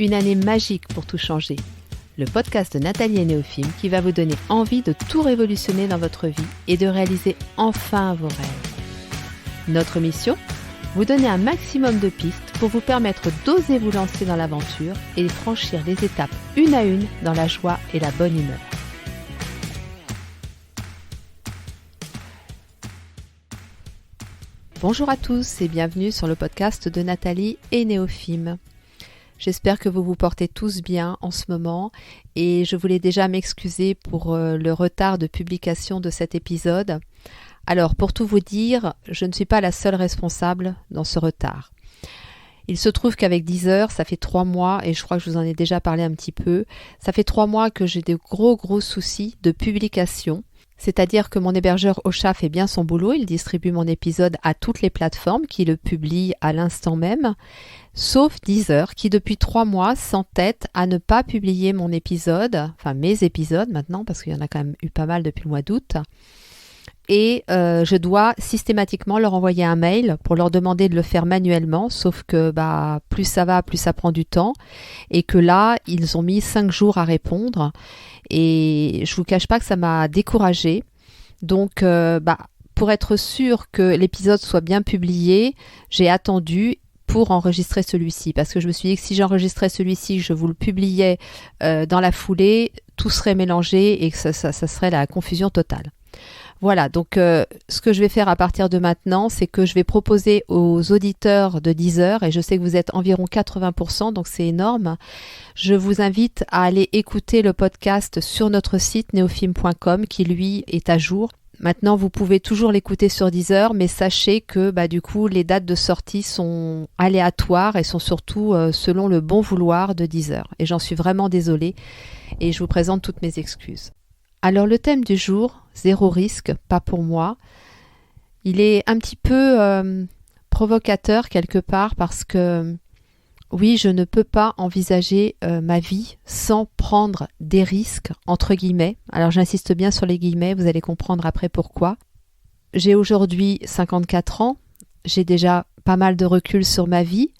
Une année magique pour tout changer. Le podcast de Nathalie et Néophime qui va vous donner envie de tout révolutionner dans votre vie et de réaliser enfin vos rêves. Notre mission ? Vous donner un maximum de pistes pour vous permettre d'oser vous lancer dans l'aventure et de franchir les étapes une à une dans la joie et la bonne humeur. Bonjour à tous et bienvenue sur le podcast de Nathalie et Néophime. J'espère que vous vous portez tous bien en ce moment et je voulais déjà m'excuser pour le retard de publication de cet épisode. Alors, pour tout vous dire, je ne suis pas la seule responsable dans ce retard. Il se trouve qu'avec Deezer, ça fait 3 mois, et je crois que je vous en ai déjà parlé un petit peu, ça fait 3 mois que j'ai des gros soucis de publication. C'est-à-dire que mon hébergeur Ocha fait bien son boulot, il distribue mon épisode à toutes les plateformes qui le publient à l'instant même, sauf Deezer qui depuis 3 mois s'entête à ne pas publier mon épisode, enfin mes épisodes maintenant, parce qu'il y en a quand même eu pas mal depuis le mois d'août. Et je dois systématiquement leur envoyer un mail pour leur demander de le faire manuellement, sauf que plus ça va, plus ça prend du temps. Et que là, ils ont mis 5 jours à répondre. Et je vous cache pas que ça m'a découragée. Donc, pour être sûre que l'épisode soit bien publié, j'ai attendu pour enregistrer celui-ci. Parce que je me suis dit que si j'enregistrais celui-ci, je vous le publiais dans la foulée, tout serait mélangé et que ça serait la confusion totale. Voilà, donc ce que je vais faire à partir de maintenant, c'est que je vais proposer aux auditeurs de Deezer, et je sais que vous êtes environ 80%, donc c'est énorme, je vous invite à aller écouter le podcast sur notre site neophime.com qui lui est à jour. Maintenant, vous pouvez toujours l'écouter sur Deezer, mais sachez que du coup, les dates de sortie sont aléatoires et sont surtout selon le bon vouloir de Deezer. Et j'en suis vraiment désolée et je vous présente toutes mes excuses. Alors le thème du jour, zéro risque, pas pour moi, il est un petit peu provocateur quelque part parce que oui, je ne peux pas envisager ma vie sans prendre des risques, entre guillemets. Alors j'insiste bien sur les guillemets, vous allez comprendre après pourquoi. J'ai aujourd'hui 54 ans, j'ai déjà pas mal de recul sur ma vie,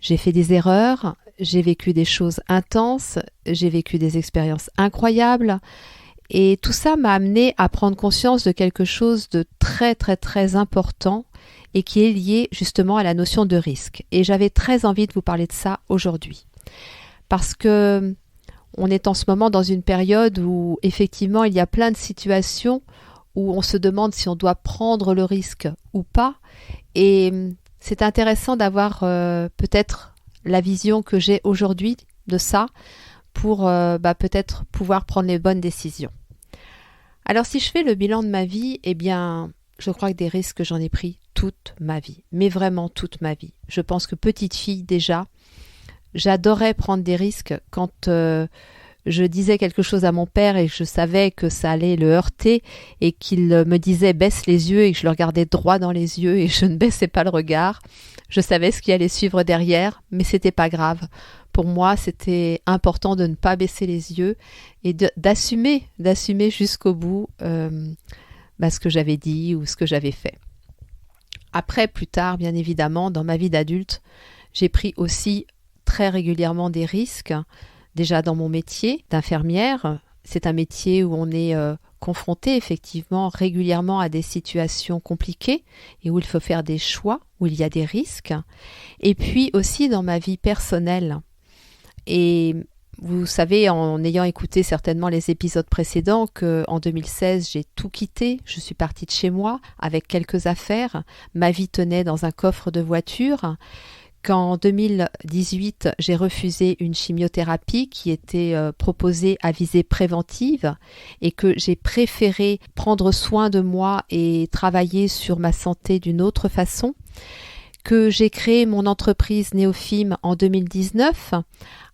j'ai fait des erreurs, j'ai vécu des choses intenses, j'ai vécu des expériences incroyables. Et tout ça m'a amené à prendre conscience de quelque chose de très important et qui est lié justement à la notion de risque. Et j'avais très envie de vous parler de ça aujourd'hui. Parce que on est en ce moment dans une période où effectivement il y a plein de situations où on se demande si on doit prendre le risque ou pas. Et c'est intéressant d'avoir peut-être la vision que j'ai aujourd'hui de ça pour peut-être pouvoir prendre les bonnes décisions. Alors si je fais le bilan de ma vie, je crois que des risques j'en ai pris toute ma vie, mais vraiment toute ma vie. Je pense que petite fille déjà, j'adorais prendre des risques quand je disais quelque chose à mon père et je savais que ça allait le heurter et qu'il me disait baisse les yeux et que je le regardais droit dans les yeux et je ne baissais pas le regard. Je savais ce qui allait suivre derrière, mais c'était pas grave. Pour moi, c'était important de ne pas baisser les yeux et d'assumer jusqu'au bout ce que j'avais dit ou ce que j'avais fait. Après, plus tard, bien évidemment, dans ma vie d'adulte, j'ai pris aussi très régulièrement des risques. Déjà dans mon métier d'infirmière, c'est un métier où on est confronté effectivement régulièrement à des situations compliquées et où il faut faire des choix, où il y a des risques. Et puis aussi dans ma vie personnelle. Et vous savez, en ayant écouté certainement les épisodes précédents, qu'en 2016, j'ai tout quitté. Je suis partie de chez moi avec quelques affaires. Ma vie tenait dans un coffre de voiture. Qu'en 2018, j'ai refusé une chimiothérapie qui était proposée à visée préventive et que j'ai préféré prendre soin de moi et travailler sur ma santé d'une autre façon. Que j'ai créé mon entreprise Néophime en 2019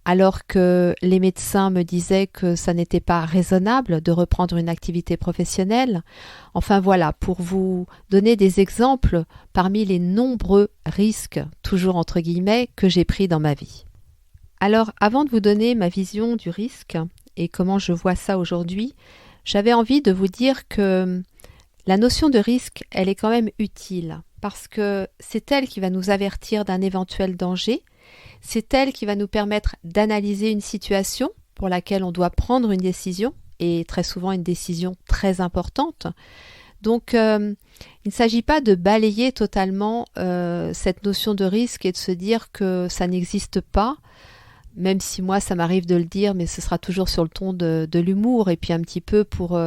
alors que les médecins me disaient que ça n'était pas raisonnable de reprendre une activité professionnelle. Enfin voilà, pour vous donner des exemples parmi les nombreux risques, toujours entre guillemets, que j'ai pris dans ma vie. Alors, avant de vous donner ma vision du risque et comment je vois ça aujourd'hui, j'avais envie de vous dire que la notion de risque, elle est quand même utile parce que c'est elle qui va nous avertir d'un éventuel danger C'est elle qui va nous permettre d'analyser une situation pour laquelle on doit prendre une décision, et très souvent une décision très importante. Donc, il ne s'agit pas de balayer totalement cette notion de risque et de se dire que ça n'existe pas, même si moi ça m'arrive de le dire, mais ce sera toujours sur le ton de l'humour et puis un petit peu pour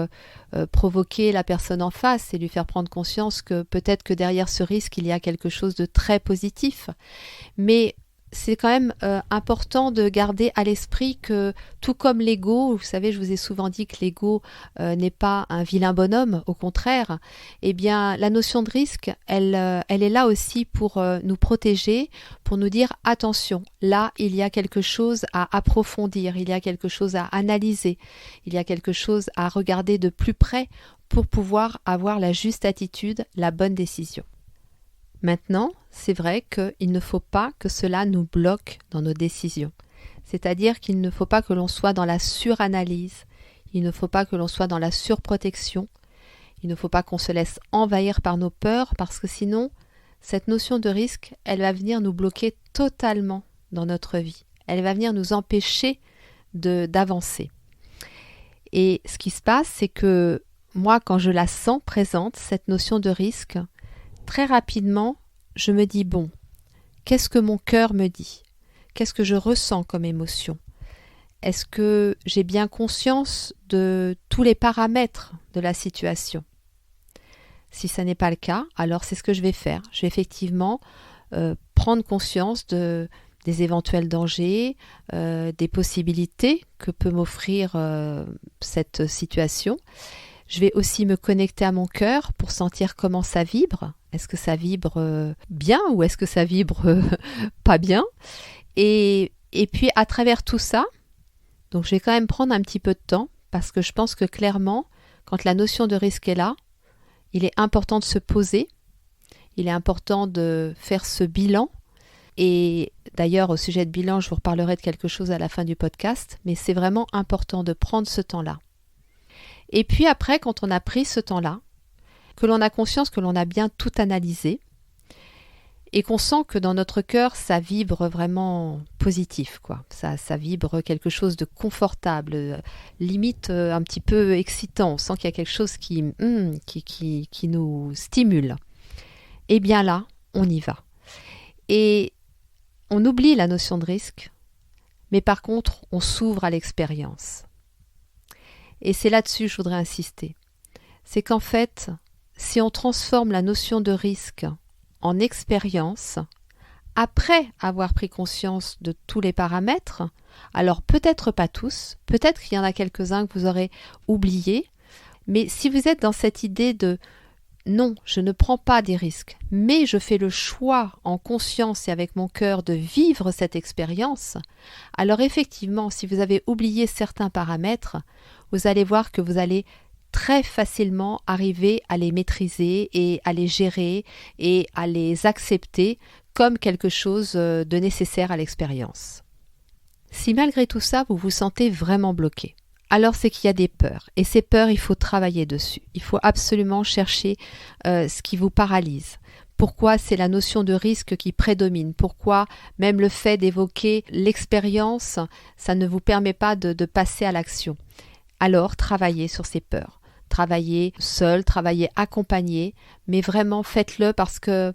provoquer la personne en face et lui faire prendre conscience que peut-être que derrière ce risque il y a quelque chose de très positif. Mais c'est quand même important de garder à l'esprit que tout comme l'ego, vous savez, je vous ai souvent dit que l'ego n'est pas un vilain bonhomme, au contraire, eh bien la notion de risque, elle est là aussi pour nous protéger, pour nous dire attention, là il y a quelque chose à approfondir, il y a quelque chose à analyser, il y a quelque chose à regarder de plus près pour pouvoir avoir la juste attitude, la bonne décision. Maintenant, c'est vrai qu'il ne faut pas que cela nous bloque dans nos décisions. C'est-à-dire qu'il ne faut pas que l'on soit dans la suranalyse, il ne faut pas que l'on soit dans la surprotection, il ne faut pas qu'on se laisse envahir par nos peurs parce que sinon, cette notion de risque, elle va venir nous bloquer totalement dans notre vie. Elle va venir nous empêcher d'avancer. Et ce qui se passe, c'est que moi, quand je la sens présente, cette notion de risque, très rapidement, je me dis bon, qu'est-ce que mon cœur me dit? Qu'est-ce que je ressens comme émotion? Est-ce que j'ai bien conscience de tous les paramètres de la situation? Si ça n'est pas le cas, alors c'est ce que je vais faire. Je vais effectivement prendre conscience des éventuels dangers, des possibilités que peut m'offrir cette situation. Je vais aussi me connecter à mon cœur pour sentir comment ça vibre. Est-ce que ça vibre bien ou est-ce que ça vibre pas bien? Et puis à travers tout ça, donc je vais quand même prendre un petit peu de temps parce que je pense que clairement, quand la notion de risque est là, il est important de se poser, il est important de faire ce bilan. Et d'ailleurs, au sujet de bilan, je vous reparlerai de quelque chose à la fin du podcast, mais c'est vraiment important de prendre ce temps-là. Et puis après, quand on a pris ce temps-là, que l'on a conscience que l'on a bien tout analysé et qu'on sent que dans notre cœur, ça vibre vraiment positif, quoi. Ça vibre quelque chose de confortable, limite un petit peu excitant. On sent qu'il y a quelque chose qui nous stimule. Et bien là, on y va. Et on oublie la notion de risque, mais par contre, on s'ouvre à l'expérience. Et c'est là-dessus que je voudrais insister. C'est qu'en fait, si on transforme la notion de risque en expérience, après avoir pris conscience de tous les paramètres, alors peut-être pas tous, peut-être qu'il y en a quelques-uns que vous aurez oubliés, mais si vous êtes dans cette idée de non, je ne prends pas des risques, mais je fais le choix en conscience et avec mon cœur de vivre cette expérience, alors effectivement, si vous avez oublié certains paramètres, vous allez voir que vous allez très facilement arriver à les maîtriser et à les gérer et à les accepter comme quelque chose de nécessaire à l'expérience. Si malgré tout ça, vous vous sentez vraiment bloqué, alors c'est qu'il y a des peurs. Et ces peurs, il faut travailler dessus. Il faut absolument chercher ce qui vous paralyse. Pourquoi c'est la notion de risque qui prédomine? Pourquoi même le fait d'évoquer l'expérience, ça ne vous permet pas de passer à l'action? Alors, travaillez sur ces peurs. Travaillez seul, travaillez accompagné, mais vraiment faites-le parce que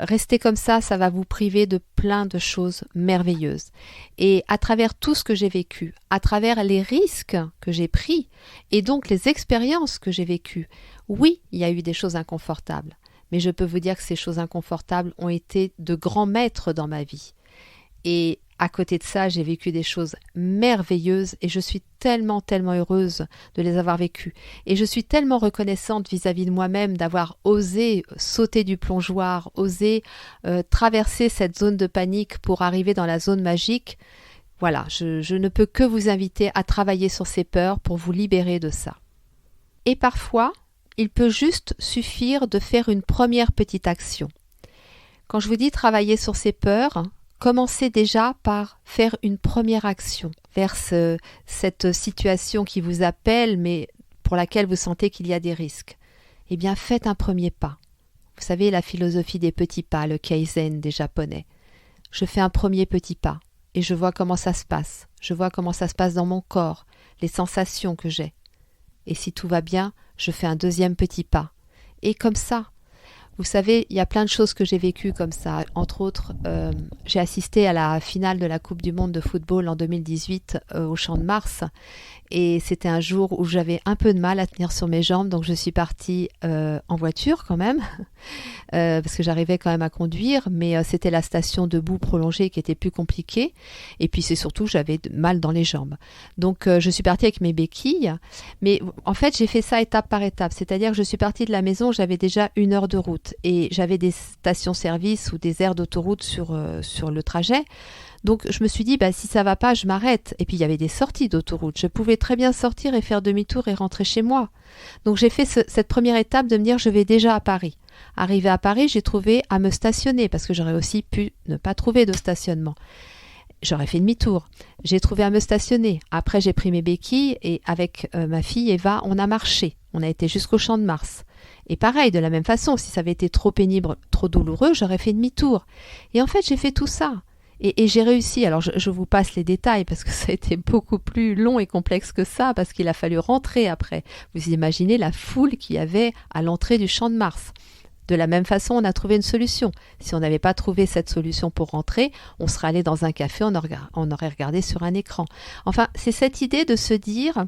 rester comme ça va vous priver de plein de choses merveilleuses. Et à travers tout ce que j'ai vécu, à travers les risques que j'ai pris et donc les expériences que j'ai vécues, oui, il y a eu des choses inconfortables, mais je peux vous dire que ces choses inconfortables ont été de grands maîtres dans ma vie. Et à côté de ça, j'ai vécu des choses merveilleuses et je suis tellement heureuse de les avoir vécues. Et je suis tellement reconnaissante vis-à-vis de moi-même d'avoir osé sauter du plongeoir, osé traverser cette zone de panique pour arriver dans la zone magique. Voilà, je ne peux que vous inviter à travailler sur ces peurs pour vous libérer de ça. Et parfois, il peut juste suffire de faire une première petite action. Quand je vous dis travailler sur ces peurs, commencez déjà par faire une première action vers cette situation qui vous appelle, mais pour laquelle vous sentez qu'il y a des risques. Eh bien, faites un premier pas. Vous savez, la philosophie des petits pas, le Kaizen des Japonais. je fais un premier petit pas et je vois comment ça se passe. Je vois comment ça se passe dans mon corps, les sensations que j'ai. Et si tout va bien, je fais un deuxième petit pas. Et comme ça, vous savez, il y a plein de choses que j'ai vécues comme ça. Entre autres, j'ai assisté à la finale de la Coupe du Monde de football en 2018 au Champ de Mars. Et c'était un jour où j'avais un peu de mal à tenir sur mes jambes. Donc je suis partie en voiture quand même, parce que j'arrivais quand même à conduire. Mais c'était la station debout prolongée qui était plus compliquée. Et puis c'est surtout que j'avais mal dans les jambes. Donc je suis partie avec mes béquilles. Mais en fait, j'ai fait ça étape par étape. C'est-à-dire que je suis partie de la maison, j'avais déjà 1 heure de route. Et j'avais des stations-service ou des aires d'autoroute sur le trajet. Donc je me suis dit, si ça va pas, je m'arrête. Et puis il y avait des sorties d'autoroute. Je pouvais très bien sortir et faire demi-tour et rentrer chez moi. Donc j'ai fait cette première étape de me dire, je vais déjà à Paris. Arrivé à Paris, j'ai trouvé à me stationner parce que j'aurais aussi pu ne pas trouver de stationnement. J'aurais fait demi-tour. J'ai trouvé à me stationner. Après, j'ai pris mes béquilles et avec ma fille Eva, on a marché. On a été jusqu'au Champ de Mars. Et pareil, de la même façon, si ça avait été trop pénible, trop douloureux, j'aurais fait demi-tour. Et en fait, j'ai fait tout ça. Et j'ai réussi. Alors, je vous passe les détails parce que ça a été beaucoup plus long et complexe que ça, parce qu'il a fallu rentrer après. Vous imaginez la foule qu'il y avait à l'entrée du Champ de Mars. De la même façon, on a trouvé une solution. Si on n'avait pas trouvé cette solution pour rentrer, on serait allé dans un café, on aurait regardé sur un écran. Enfin, c'est cette idée de se dire,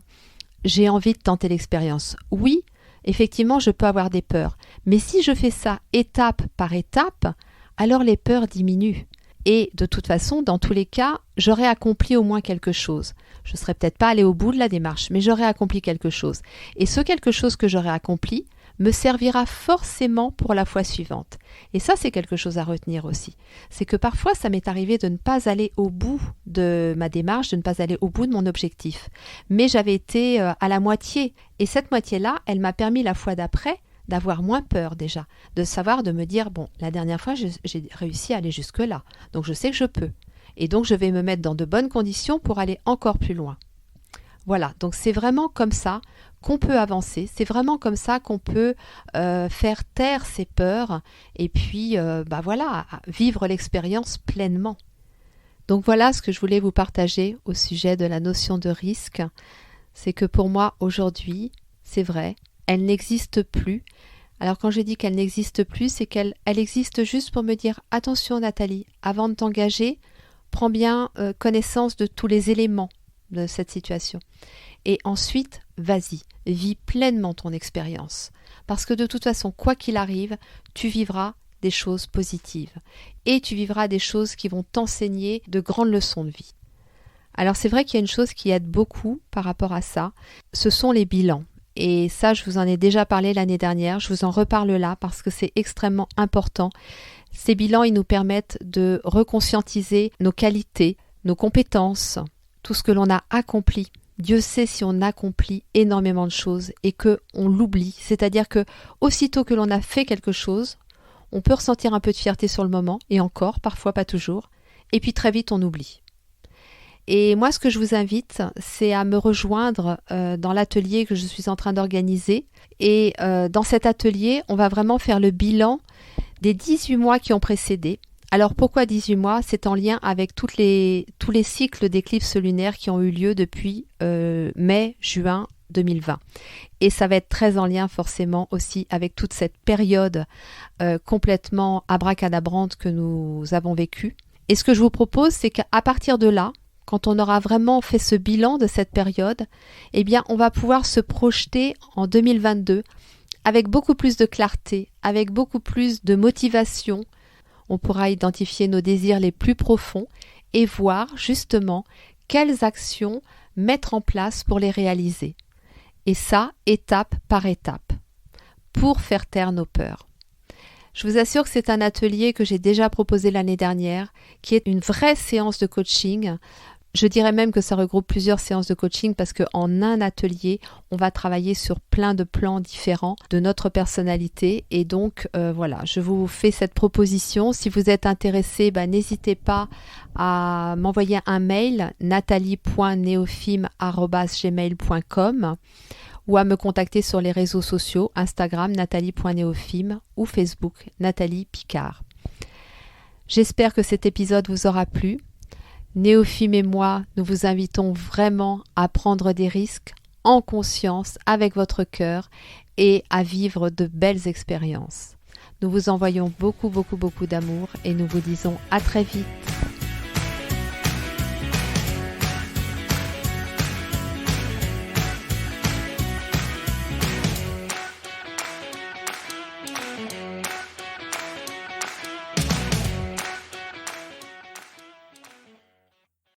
j'ai envie de tenter l'expérience. Oui, effectivement, je peux avoir des peurs. Mais si je fais ça étape par étape, alors les peurs diminuent. Et de toute façon, dans tous les cas, j'aurais accompli au moins quelque chose. Je ne serais peut-être pas allée au bout de la démarche, mais j'aurais accompli quelque chose. Et ce quelque chose que j'aurais accompli me servira forcément pour la fois suivante. Et ça, c'est quelque chose à retenir aussi. C'est que parfois, ça m'est arrivé de ne pas aller au bout de ma démarche, de ne pas aller au bout de mon objectif. Mais j'avais été à la moitié. Et cette moitié-là, elle m'a permis la fois d'après d'avoir moins peur déjà, de savoir, de me dire, bon, la dernière fois, j'ai réussi à aller jusque-là, donc je sais que je peux. Et donc, je vais me mettre dans de bonnes conditions pour aller encore plus loin. Voilà, donc c'est vraiment comme ça qu'on peut avancer, c'est vraiment comme ça qu'on peut faire taire ses peurs et puis, vivre l'expérience pleinement. Donc voilà ce que je voulais vous partager au sujet de la notion de risque. C'est que pour moi, aujourd'hui, c'est vrai, elle n'existe plus. Alors quand je dis qu'elle n'existe plus, c'est qu'elle existe juste pour me dire « Attention Nathalie, avant de t'engager, prends bien connaissance de tous les éléments de cette situation. Et ensuite, vas-y, vis pleinement ton expérience. Parce que de toute façon, quoi qu'il arrive, tu vivras des choses positives. Et tu vivras des choses qui vont t'enseigner de grandes leçons de vie. » Alors c'est vrai qu'il y a une chose qui aide beaucoup par rapport à ça, ce sont les bilans. Et ça, je vous en ai déjà parlé l'année dernière, je vous en reparle là parce que c'est extrêmement important. Ces bilans, ils nous permettent de reconscientiser nos qualités, nos compétences, tout ce que l'on a accompli. Dieu sait si on accomplit énormément de choses et qu'on l'oublie. C'est-à-dire que aussitôt que l'on a fait quelque chose, on peut ressentir un peu de fierté sur le moment, et encore, parfois pas toujours, et puis très vite on oublie. Et moi, ce que je vous invite, c'est à me rejoindre dans l'atelier que je suis en train d'organiser. Et dans cet atelier, on va vraiment faire le bilan des 18 mois qui ont précédé. Alors pourquoi 18 mois? C'est en lien avec tous les cycles d'éclipses lunaires qui ont eu lieu depuis mai-juin 2020. Et ça va être très en lien forcément aussi avec toute cette période complètement abracadabrante que nous avons vécue. Et ce que je vous propose, c'est qu'à partir de là, quand on aura vraiment fait ce bilan de cette période, eh bien, on va pouvoir se projeter en 2022 avec beaucoup plus de clarté, avec beaucoup plus de motivation. On pourra identifier nos désirs les plus profonds et voir justement quelles actions mettre en place pour les réaliser. Et ça, étape par étape, pour faire taire nos peurs. Je vous assure que c'est un atelier que j'ai déjà proposé l'année dernière, qui est une vraie séance de coaching. Je dirais même que ça regroupe plusieurs séances de coaching parce qu'en un atelier, on va travailler sur plein de plans différents de notre personnalité. Et donc, voilà, je vous fais cette proposition. Si vous êtes intéressé, n'hésitez pas à m'envoyer un mail nathalie.neofime@gmail.com ou à me contacter sur les réseaux sociaux, Instagram nathalie.neofime ou Facebook Nathalie Picard. J'espère que cet épisode vous aura plu. Néophime et moi, nous vous invitons vraiment à prendre des risques en conscience avec votre cœur et à vivre de belles expériences. Nous vous envoyons beaucoup d'amour et nous vous disons à très vite.